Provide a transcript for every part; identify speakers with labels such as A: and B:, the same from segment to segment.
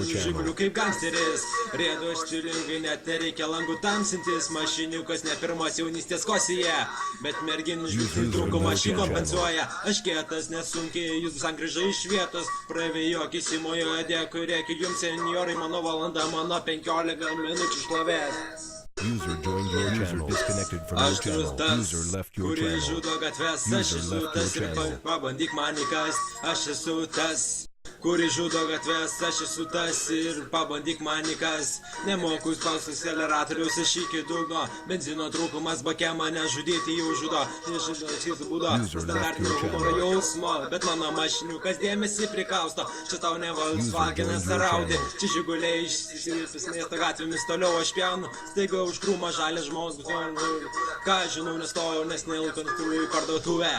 A: žigulių kaip gangsteris. Rėdu stilingai, net nereikia langų tamsintis. Mašiniukas ne pirmas jaunystės kosija, bet merginiškų trūkumą šį kompensuoja. Aš kietas, nesunkiai, jūs sankryžai iš vietos. Pravėjokis į mojoje, dėkui, reikia jums, senjorai, mano valanda, mano 15 minučių šlovės.
B: User joined your channel. Disconnected from your channel. User left your
A: Kuri
B: channel.
A: žudo gatves, aš esu tas ir pabandyk man įkast. Aš esu tas, kuri žudo gatves, aš esu tas ir pabandyk man įkast. Nemoku spausti akceleratoriaus, aš iki dugno. Benzino trūkumas bake mane žudyti jau žudo. Nežudo, šis būdo, standartinio humoro jausmo. Bet mano mašiniukas dėmesį prikausto. Čia tau ne Volkswagenas araudi. Čia žiguliai išsirpis miesto gatvėmis, toliau aš pjaunu. Staiga už krūmą žalės žmogus. Ką žinau, nestojau, nes neilko į parduotuvę.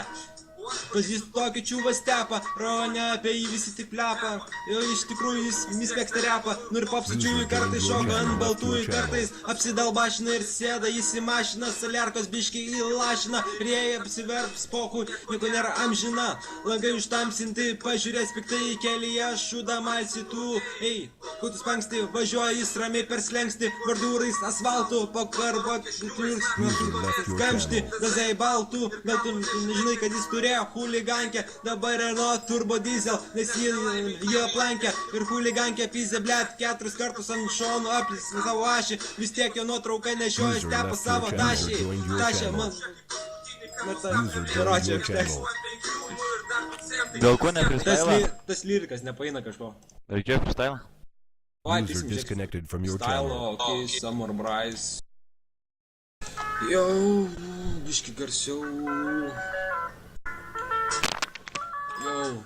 A: Pažįstu tokį čiūvą stepą, rone apie jį visi tik plepa. Jo iš tikrųjų jis mėgsta repą. Nu ir popsačiųjų kartais šoka ant baltųjų kartais. Apsidalbašina ir sėda jis į mašiną. Saliarkos biškiai įlašina. Rėja apsiverps pokų, nieko nėra amžina. Langai užtamsinti, pažiūrės piktai į kelyje. Šūda malsi tu. Ei, kutus panksti, važiuoja jis ramiai per slengsti. Bordūrais asfaltų, pakarbot kamšti, dazai baltų. Gal tu nežinai, kad jis turėjo huligankę, dabar Renault turbo diesel, nes jį aplankė ir huligankė pizė, blėt, 4 kartus ant šonų aplis savo ašį, vis tiek jo nuotrauka nešioja stepą savo tašį. Tašė, man... Račia, užteks.
C: Dėl ko nepristailą?
A: Tas lyrikas nepaina kažko.
C: Reikėjo pristailą?
B: User disconnected from your channel.
A: Ok, Summer Bryce. Jau, biški garsiau. Yo.